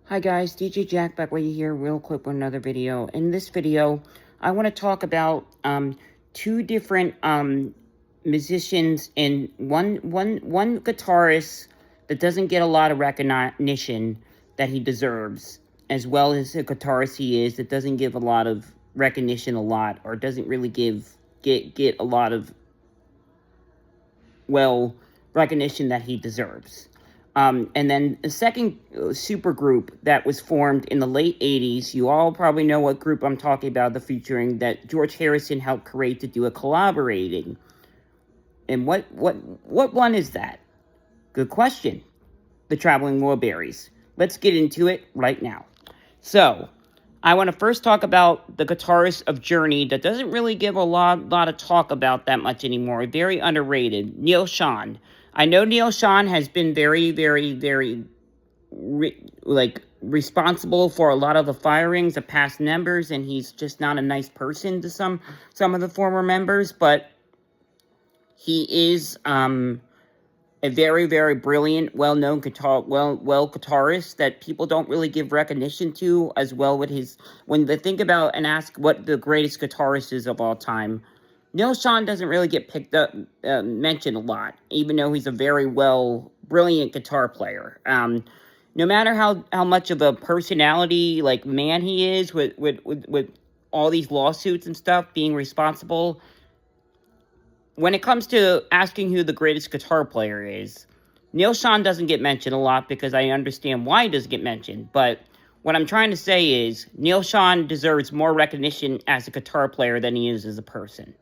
Hi guys, DJ Jack back with you here real quick with another video. In this video, I want to talk about two different musicians and one guitarist that doesn't get a lot of recognition that he deserves, as well as a guitarist he is that doesn't give a lot of recognition or doesn't really get a lot of recognition that he deserves. And then the second super group that was formed in the late 80s, you all probably know what group I'm talking about, the featuring that George Harrison helped create to do a collaborating. And what one is that? Good question. The Traveling Wilburys. Let's get into it right now. So, I want to first talk about the guitarist of Journey that doesn't really give a lot of talk about that much anymore. Very underrated. Schon. I know Schon has been very responsible for a lot of the firings of past members, and he's just not a nice person to some of the former members, but he is a very brilliant, well-known guitarist that people don't really give recognition to, as well with his, when they think about and ask what the greatest guitarist is of all time, Schon doesn't really get mentioned a lot, even though he's a very brilliant guitar player. No matter how much of a personality, man he is with all these lawsuits and stuff, being responsible, when it comes to asking who the greatest guitar player is, Schon doesn't get mentioned a lot because I understand why he doesn't get mentioned. But what I'm trying to say is Schon deserves more recognition as a guitar player than he is as a person.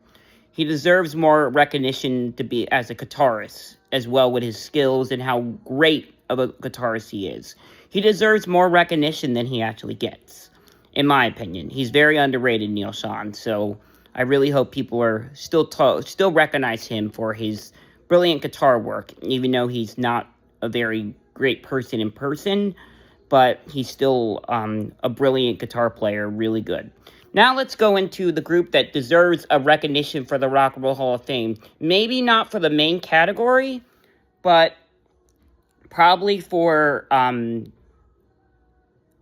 He deserves more recognition to be as a guitarist, as well with his skills and how great of a guitarist he is. He deserves more recognition than he actually gets, in my opinion. He's very underrated, Schon, so I really hope people are still recognize him for his brilliant guitar work, even though he's not a very great person in person, but he's still a brilliant guitar player, really good. Now let's go into the group that deserves a recognition for the Rock and Roll Hall of Fame. Maybe not for the main category, but probably for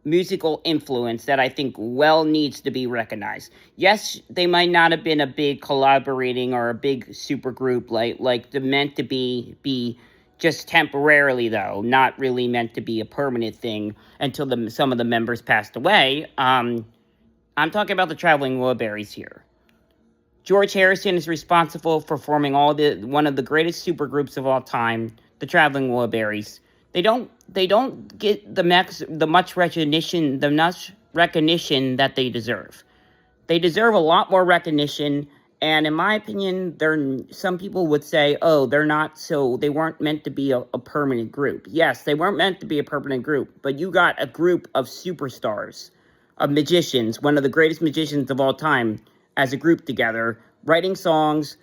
musical influence that I think needs to be recognized. Yes, they might not have been a big collaborating or a big super group like they're meant to be just temporarily, though, not really meant to be a permanent thing until some of the members passed away. I'm talking about the Traveling Wilburys here. George Harrison is responsible for forming one of the greatest supergroups of all time, the Traveling Wilburys. They don't get the much recognition that they deserve. They deserve a lot more recognition, and in my opinion, some people would say, oh, they weren't meant to be a permanent group. Yes, they weren't meant to be a permanent group, but you got a group of superstars, of magicians, one of the greatest magicians of all time, as a group together, writing songs,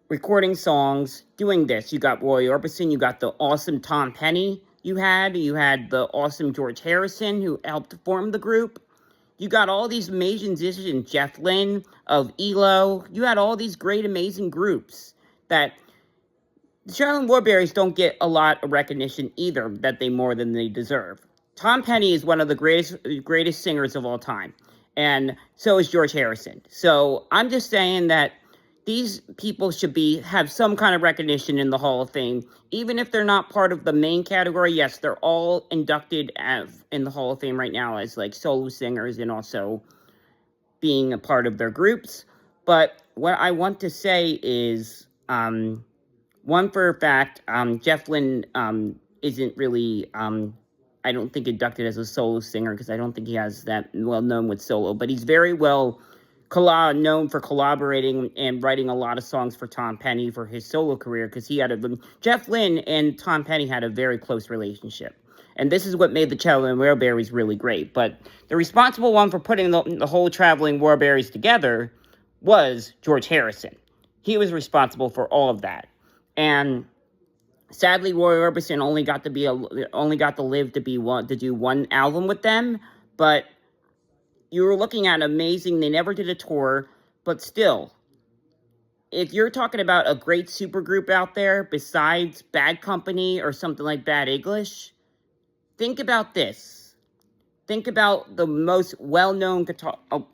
recording songs, doing this. You got Roy Orbison, you got the awesome Tom Petty, you had the awesome George Harrison, who helped form the group. You got all these amazing musicians, Jeff Lynne of ELO. You had all these great, amazing groups that the Traveling Wilburys don't get a lot of recognition either, more than they deserve. Tom Petty is one of the greatest singers of all time, and so is George Harrison. So I'm just saying that these people should have some kind of recognition in the Hall of Fame, even if they're not part of the main category. Yes, they're all inducted in the Hall of Fame right now as solo singers and also being a part of their groups. But what I want to say is, one for a fact, Jeff Lynne isn't really, I don't think, inducted as a solo singer because I don't think he has that well known with solo, but he's very well known for collaborating and writing a lot of songs for Tom Petty for his solo career, because Jeff Lynne and Tom Petty had a very close relationship. And this is what made the Traveling Wilburys really great. But the responsible one for putting the whole Traveling Wilburys together was George Harrison. He was responsible for all of that. And sadly, Roy Orbison only got to live to do one album with them, but you were looking at amazing. They never did a tour, but still, if you're talking about a great supergroup out there besides Bad Company or something like Bad English, think about this. Think about the most well-known guitar. Oh,